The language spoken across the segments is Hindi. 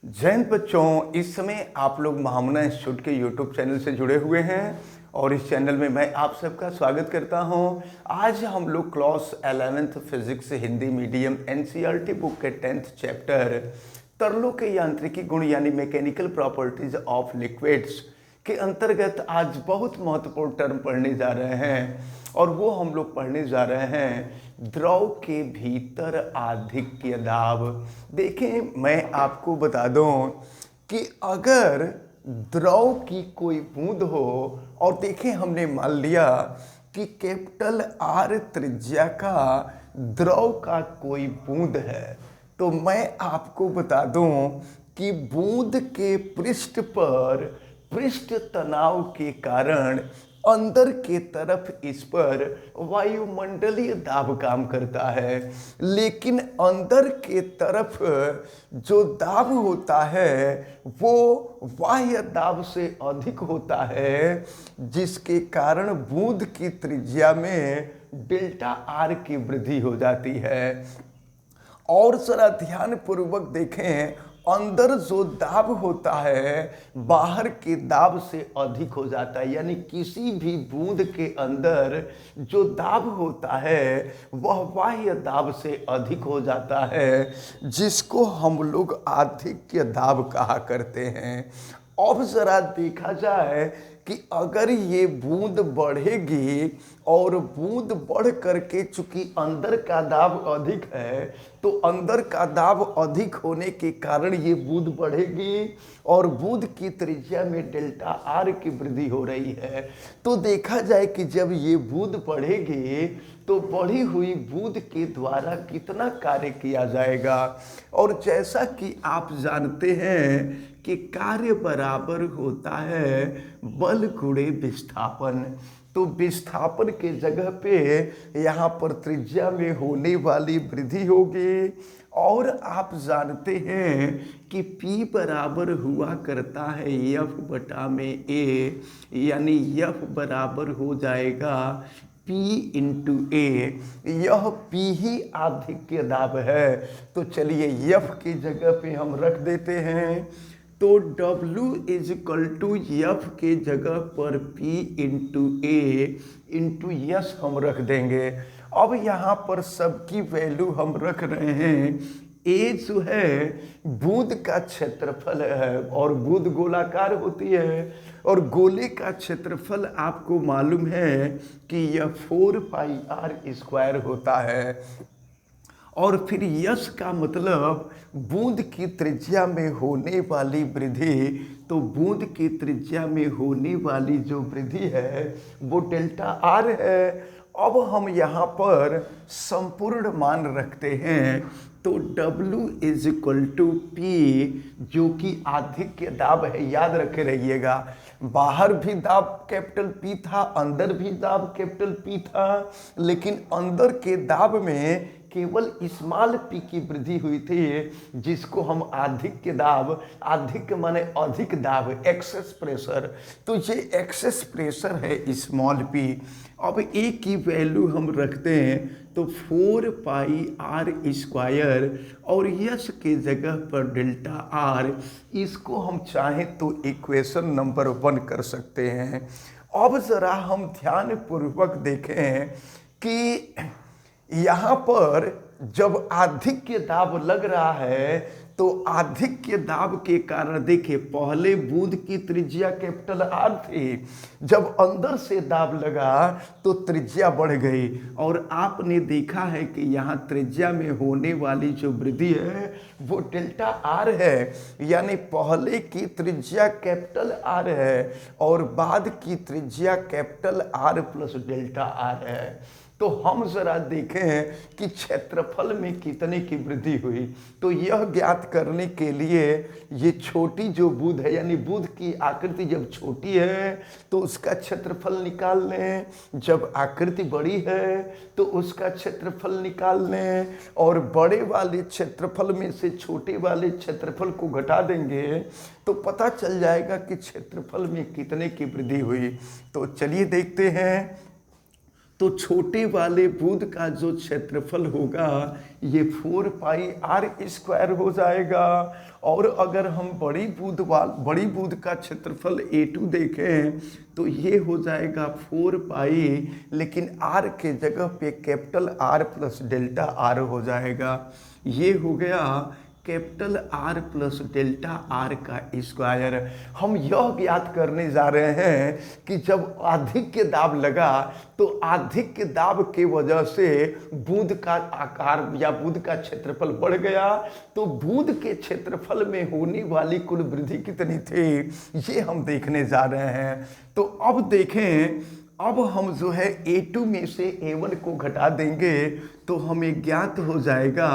जैन बच्चों, इस समय आप लोग महामना इंस्टीट्यूट के यूट्यूब चैनल से जुड़े हुए हैं और इस चैनल में मैं आप सबका स्वागत करता हूं। आज हम लोग class 11th physics Hindi medium NCERT book के 10th चैप्टर तरलों के यांत्रिकी गुण यानी मैकेनिकल प्रॉपर्टीज ऑफ लिक्विड्स के अंतर्गत आज बहुत महत्वपूर्ण टर्म पढ़ने जा रहे हैं और वो हम लोग पढ़ने जा रहे हैं द्रव के भीतर आधिक्य दाब। देखें, मैं आपको बता दूं कि अगर द्रव की कोई बूंद हो और देखें हमने मान लिया कि कैपिटल आर त्रिज्या का द्रव का कोई बूंद है, तो मैं आपको बता दूं कि बूंद के पृष्ठ पर पृष्ठ तनाव के कारण अंदर के तरफ इस पर वायुमंडलीय दाब काम करता है, लेकिन अंदर के तरफ जो दाब होता है वो बाह्य दाब से अधिक होता है, जिसके कारण बूंद की त्रिज्या में डेल्टा आर की वृद्धि हो जाती है। और जरा ध्यान पूर्वक देखें, अंदर जो दाब होता है बाहर के दाब से अधिक हो जाता है, यानी किसी भी बूंद के अंदर जो दाब होता है वह बाह्य दाब से अधिक हो जाता है, जिसको हम लोग आधिक्य दाब कहा करते हैं। अब जरा देखा जाए कि अगर ये बूंद बढ़ेगी और बूंद बढ़ करके चूंकि अंदर का दाब अधिक है, तो अंदर का दाब अधिक होने के कारण ये बूंद बढ़ेगी और बूंद की त्रिज्या में डेल्टा आर की वृद्धि हो रही है। तो देखा जाए कि जब ये बूंद बढ़ेगी तो बढ़ी हुई बूंद के द्वारा कितना कार्य किया जाएगा। और जैसा कि आप जानते हैं कि कार्य बराबर होता है बल गुणे विस्थापन। तो विस्थापन के जगह पे यहाँ पर त्रिज्या में होने वाली वृद्धि होगी। और आप जानते हैं कि P बराबर हुआ करता है F बटा में A, यानी F बराबर हो जाएगा P इंटू ए। यह P ही आधिक्य दाब है। तो चलिए F की जगह पे हम रख देते हैं, तो W is equal to F के जगह पर P into A into S हम रख देंगे। अब यहाँ पर सबकी वैल्यू हम रख रहे हैं। ए जो है बूंद का क्षेत्रफल है और बूंद गोलाकार होती है और गोले का क्षेत्रफल आपको मालूम है कि यह 4πr² होता है। और फिर यश का मतलब बूंद की त्रिज्या में होने वाली वृद्धि, तो बूंद की त्रिज्या में होने वाली जो वृद्धि है वो डेल्टा आर है। अब हम यहाँ पर संपूर्ण मान रखते हैं, तो W is equal to P, जो कि आधिक्य दाब है। याद रखे रहिएगा, बाहर भी दाब कैपिटल P था, अंदर भी दाब कैपिटल P था, लेकिन अंदर के दाब में केवल स्मॉल p की वृद्धि हुई थी, जिसको हम आधिक्य दाब, आधिक्य माने अधिक दाब, एक्सेस प्रेशर, तो ये एक्सेस प्रेशर है स्मॉल p। अब a की वैल्यू हम रखते हैं तो 4πr² और यश के जगह पर डेल्टा आर। इसको हम चाहें तो इक्वेशन नंबर 1 कर सकते हैं। अब जरा हम ध्यान पूर्वक देखें कि यहाँ पर जब आधिक्य दाब लग रहा है तो आधिक्य दाब के कारण देखिए, पहले बूंद की त्रिज्या कैपिटल आर थी, जब अंदर से दाब लगा तो त्रिज्या बढ़ गई और आपने देखा है कि यहाँ त्रिज्या में होने वाली जो वृद्धि है वो डेल्टा आर है, यानी पहले की त्रिज्या कैपिटल आर है और बाद की त्रिज्या capital R plus delta R है। तो हम जरा देखें कि क्षेत्रफल में कितने की वृद्धि हुई। तो यह ज्ञात करने के लिए ये छोटी जो बूंद है, यानी बूंद की आकृति जब छोटी है तो उसका क्षेत्रफल निकाल लें, जब आकृति बड़ी है तो उसका क्षेत्रफल निकाल लें, और बड़े वाले क्षेत्रफल में से छोटे वाले क्षेत्रफल को घटा देंगे तो पता चल जाएगा कि क्षेत्रफल में कितने की वृद्धि हुई। तो चलिए देखते हैं। तो छोटे वाले बूंद का जो क्षेत्रफल होगा ये 4 पाई आर स्क्वायर हो जाएगा। और अगर हम बड़ी बूंद का क्षेत्रफल A2 देखें तो ये हो जाएगा 4 पाई, लेकिन आर के जगह पे capital R plus delta R हो जाएगा। ये हो गया capital R plus delta R का स्क्वायर। हम यह ज्ञात करने जा रहे हैं कि जब आधिक्य दाब लगा तो आधिक्य दाब के वजह से बूंद का आकार या बूंद का क्षेत्रफल बढ़ गया, तो बूंद के क्षेत्रफल में होने वाली कुल वृद्धि कितनी थी ये हम देखने जा रहे हैं। तो अब देखें, अब हम जो है A2 में से A1 को घटा देंगे तो हमें ज्ञात हो जाएगा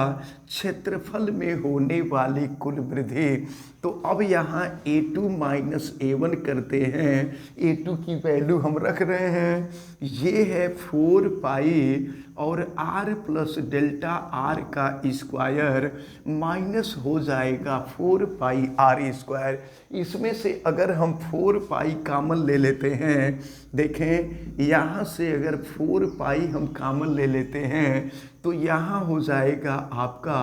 क्षेत्रफल में होने वाली कुल वृद्धि। तो अब यहाँ A2 माइनस A1 करते हैं। A2 की वैल्यू हम रख रहे हैं, ये है 4 पाई और r प्लस डेल्टा r का स्क्वायर माइनस हो जाएगा 4 पाई r स्क्वायर। इसमें से अगर हम 4 पाई कॉमन ले लेते हैं, देखें यहाँ से अगर 4 पाई हम कॉमन ले लेते हैं तो यहाँ हो जाएगा आपका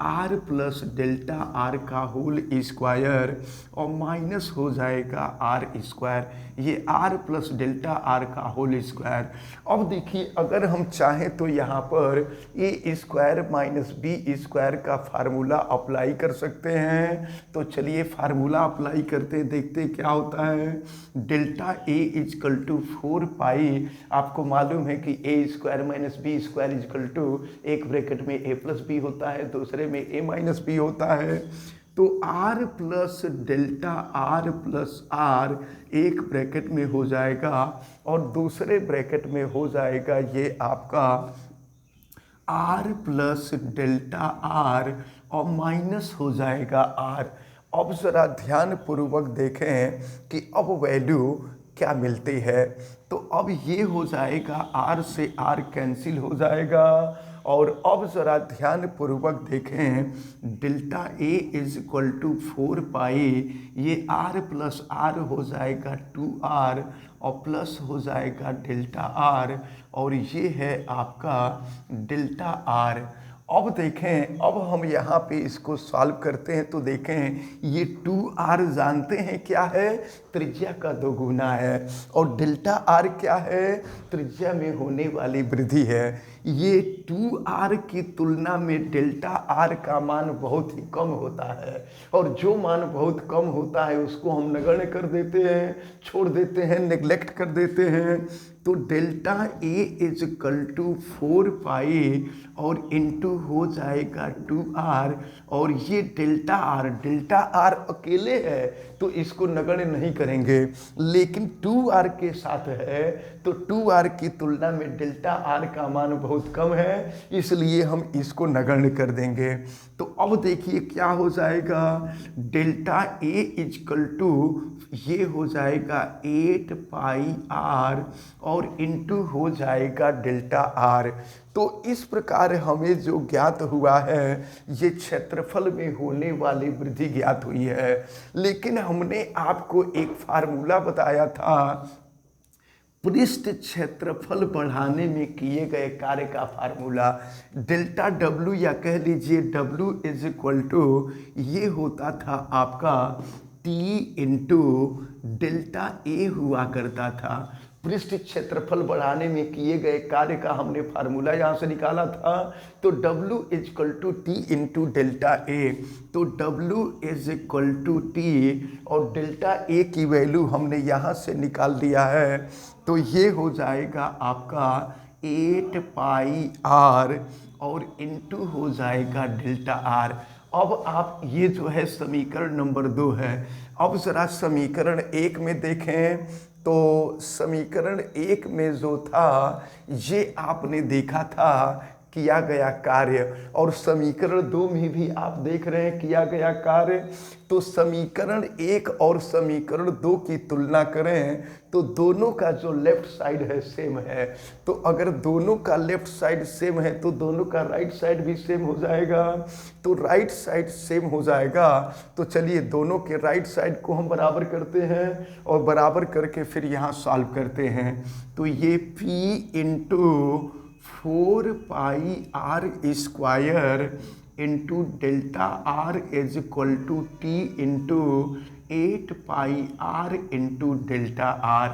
r प्लस डेल्टा r का होल स्क्वायर और माइनस हो जाएगा r स्क्वायर, ये r प्लस डेल्टा r का होल स्क्वायर। अब देखिए अगर हम चाहें तो यहाँ पर a square minus B square का फार्मूला अप्लाई कर सकते हैं। तो चलिए फार्मूला अप्लाई करते देखते क्या होता है। Delta a is equal to 4 pi, आपको मालूम है कि a square minus B square is equal to एक ब्रैकेट में a प्लस बी होता है, दूसरे में a माइनस बी होता है। तो r plus delta r plus r एक ब्रैकेट में हो जाएगा और दूसरे ब्रैकेट में हो जाएगा ये आपका r प्लस डेल्टा r और माइनस हो जाएगा r। अब ज़रा ध्यान पूर्वक देखें कि अब वैल्यू क्या मिलती है। तो अब ये हो जाएगा r से r कैंसिल हो जाएगा। और अब ज़रा ध्यान पूर्वक देखें, delta a is equal to 4 pi, ये r प्लस r हो जाएगा 2r और प्लस हो जाएगा डेल्टा r और ये है आपका डेल्टा r। अब देखें, अब हम यहाँ पे इसको सॉल्व करते हैं तो देखें ये 2r जानते हैं क्या है, त्रिज्या का दोगुना है, और डेल्टा r क्या है, त्रिज्या में होने वाली वृद्धि है। ये 2r की तुलना में डेल्टा r का मान बहुत ही कम होता है और जो मान बहुत कम होता है उसको हम नगण्य कर देते हैं, छोड़ देते हैं, नेग्लेक्ट कर देते हैं। तो delta a is equal to 4 pi और इंटू हो जाएगा 2r और ये डेल्टा r अकेले है तो इसको नगण्य नहीं करेंगे, लेकिन 2r के साथ है तो 2r की तुलना में डेल्टा r का मान बहुत कम है, इसलिए हम इसको नगण्य कर देंगे। तो अब देखिए क्या हो जाएगा, डेल्टा a इजकल टू ये हो जाएगा 8 पाई r और इंटू हो जाएगा डेल्टा r। तो इस प्रकार हमें जो ज्ञात हुआ है ये क्षेत्रफल में होने वाली वृद्धि ज्ञात हुई है। लेकिन हमने आपको एक फार्मूला बताया था, पृष्ठ क्षेत्रफल बढ़ाने में किए गए कार्य का फार्मूला, डेल्टा W या कह लीजिए W इज इक्वल टू ये होता था आपका T इंटू डेल्टा A हुआ करता था। पृष्ठ क्षेत्रफल बढ़ाने में किए गए कार्य का हमने फार्मूला यहाँ से निकाला था, तो W is equal to T into delta A। तो W is equal to T और डेल्टा A की वैल्यू हमने यहाँ से निकाल दिया है, तो ये हो जाएगा आपका 8 पाई r और इंटू हो जाएगा डेल्टा r। अब आप ये जो है समीकरण नंबर 2 है। अब ज़रा समीकरण 1 में देखें तो समीकरण 1 में जो था ये आपने देखा था किया गया कार्य और समीकरण 2 में भी आप देख रहे हैं किया गया कार्य। तो समीकरण 1 और समीकरण 2 की तुलना करें तो दोनों का जो लेफ्ट साइड है सेम है। तो अगर दोनों का लेफ्ट साइड सेम है तो दोनों का राइट साइड भी सेम हो जाएगा। तो राइट साइड सेम हो जाएगा। तो चलिए दोनों के राइट साइड को हम बराबर करते हैं और बराबर करके फिर यहाँ सॉल्व करते हैं। तो ये p into 4πr² into delta r is equal to t into 8πr into delta r।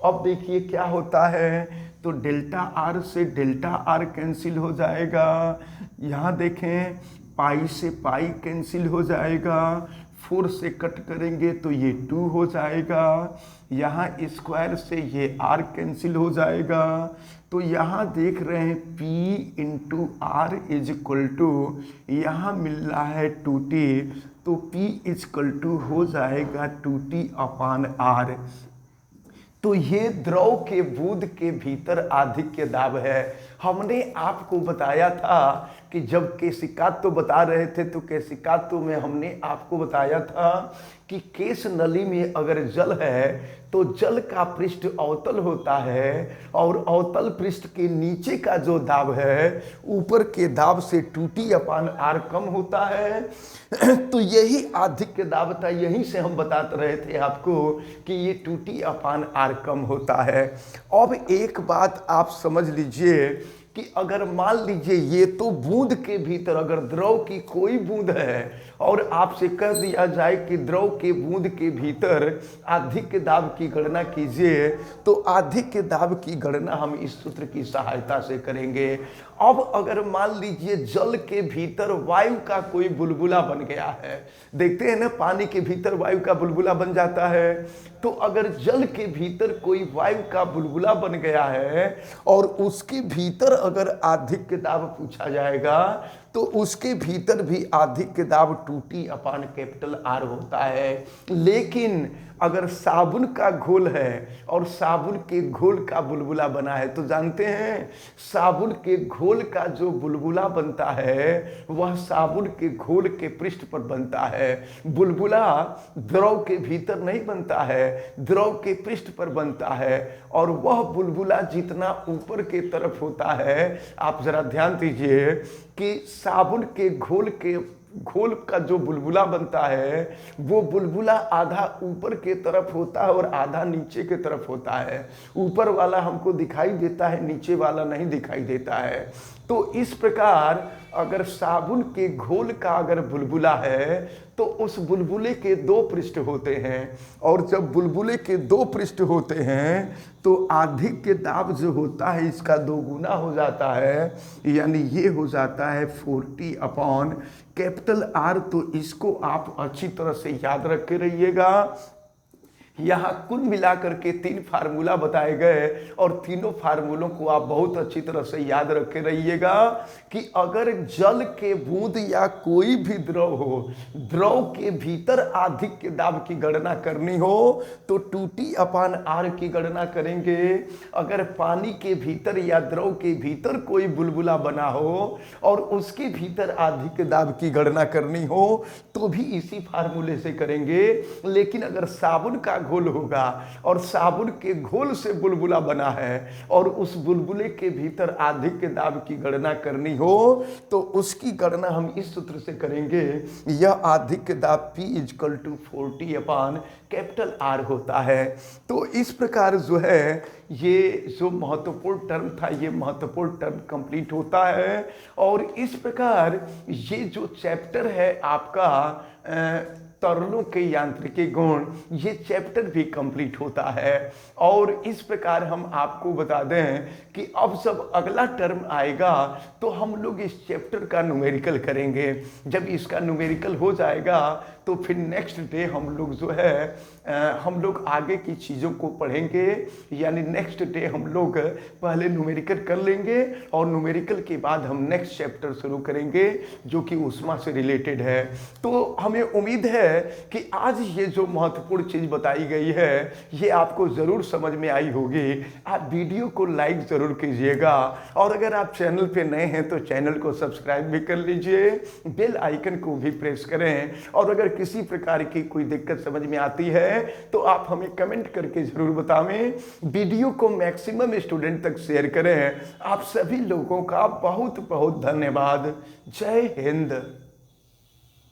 अब देखिए क्या होता है, तो डेल्टा r से डेल्टा r कैंसिल हो जाएगा। यहाँ देखें पाई से पाई कैंसिल हो जाएगा, 4 से कट करेंगे तो ये 2 हो जाएगा। यहाँ स्क्वायर से ये r कैंसिल हो जाएगा। तो यहाँ देख रहे हैं p into R is equal to, यहाँ मिल रहा है 2t, तो p इजक्वल टू हो जाएगा 2t अपान r। तो ये द्रव के बूंद के भीतर आधिक्य दाब है। हमने आपको बताया था कि जब केशिकात्व बता रहे थे तो केशिकात्व में हमने आपको बताया था कि केश नली में अगर जल है तो जल का पृष्ठ अवतल होता है और अवतल पृष्ठ के नीचे का जो दाब है ऊपर के दाब से 2t अपान r कम होता है। तो यही आधिक्य दाब था, यहीं से हम बताते रहे थे आपको कि ये 2t अपान r कम होता है। अब एक बात आप समझ लीजिए कि अगर मान लीजिए ये तो बूंद के भीतर अगर द्रव की कोई बूंद है और आपसे कह दिया जाए कि द्रव के बूंद के भीतर आधिक्य दाब की गणना कीजिए, तो आधिक्य दाब की गणना हम इस सूत्र की सहायता से करेंगे। अब अगर मान लीजिए जल के भीतर वायु का कोई बुलबुला बन गया है, देखते हैं ना पानी के भीतर वायु का बुलबुला बन जाता है। तो अगर जल के भीतर कोई वायु का बुलबुला बन गया है और उसके भीतर अगर आधिक्य दाब पूछा जाएगा तो उसके भीतर भी आधिक्य दाब 2t अपान कैपिटल R होता है। लेकिन अगर साबुन का घोल है और साबुन के घोल का बुलबुला बना है, तो जानते हैं साबुन के घोल का जो बुलबुला बनता है वह साबुन के घोल के पृष्ठ पर बनता है। बुलबुला द्रव के भीतर नहीं बनता है, द्रव के पृष्ठ पर बनता है। और वह बुलबुला जितना ऊपर के तरफ होता है, आप जरा ध्यान दीजिए कि साबुन के घोल का जो बुलबुला बनता है वो बुलबुला आधा ऊपर के तरफ होता है और आधा नीचे के तरफ होता है। ऊपर वाला हमको दिखाई देता है, नीचे वाला नहीं दिखाई देता है। तो इस प्रकार अगर साबुन के घोल का अगर बुलबुला है तो उस बुलबुले के 2 पृष्ठ होते हैं, और जब बुलबुले के 2 पृष्ठ होते हैं तो आधिक्य दाब जो होता है इसका 2 गुना हो जाता है, यानी ये हो जाता है 4t अपान कैपिटल R। तो इसको आप अच्छी तरह से याद रख के रहिएगा। यहाँ कुल मिलाकर के 3 फार्मूला बताए गए और तीनों फार्मूलों को आप बहुत अच्छी तरह से याद रखे रहिएगा कि अगर जल के बूंद या कोई भी द्रव हो, द्रव के भीतर आधिक्य दाब की गणना करनी हो तो 2t अपान R की गणना करेंगे। अगर पानी के भीतर या द्रव के भीतर कोई बुलबुला बना हो और उसके भीतर आधिक्य दाब की गणना करनी हो तो भी इसी फार्मूले से करेंगे। लेकिन अगर साबुन का घोल होगा और साबुन के घोल से बुलबुला बना है और उस बुलबुले के भीतर आधिक्य दाब की गणना करनी हो तो उसकी गणना हम इस सूत्र से करेंगे। यह आधिक्य दाब P is equal to 4t upon capital R होता है। तो इस प्रकार जो है ये जो महत्वपूर्ण टर्म था ये महत्वपूर्ण टर्म कंप्लीट होता है। और इस प्रकार ये जो चैप्टर है आपका तरलों के यांत्रिकी गुण, ये चैप्टर भी कंप्लीट होता है। और इस प्रकार हम आपको बता दें कि अब जब अगला टर्म आएगा तो हम लोग इस चैप्टर का न्यूमेरिकल करेंगे। जब इसका न्यूमेरिकल हो जाएगा तो फिर नेक्स्ट डे हम लोग जो है हम लोग आगे की चीज़ों को पढ़ेंगे, यानी नेक्स्ट डे हम लोग पहले न्यूमेरिकल कर लेंगे और न्यूमेरिकल के बाद हम नेक्स्ट चैप्टर शुरू करेंगे जो कि ऊष्मा से रिलेटेड है। तो हमें उम्मीद है है कि आज ये जो महत्वपूर्ण चीज़ बताई गई है ये आपको ज़रूर समझ में आई होगी। आप वीडियो को लाइक ज़रूर कीजिएगा और अगर आप चैनल पे नए हैं तो चैनल को सब्सक्राइब भी कर लीजिए, बेल आइकन को भी प्रेस करें। और अगर किसी प्रकार की कोई दिक्कत समझ में आती है तो आप हमें कमेंट करके ज़रूर बतावें। वीडियो को मैक्सिमम स्टूडेंट तक शेयर करें। आप सभी लोगों का बहुत बहुत धन्यवाद। जय हिंद।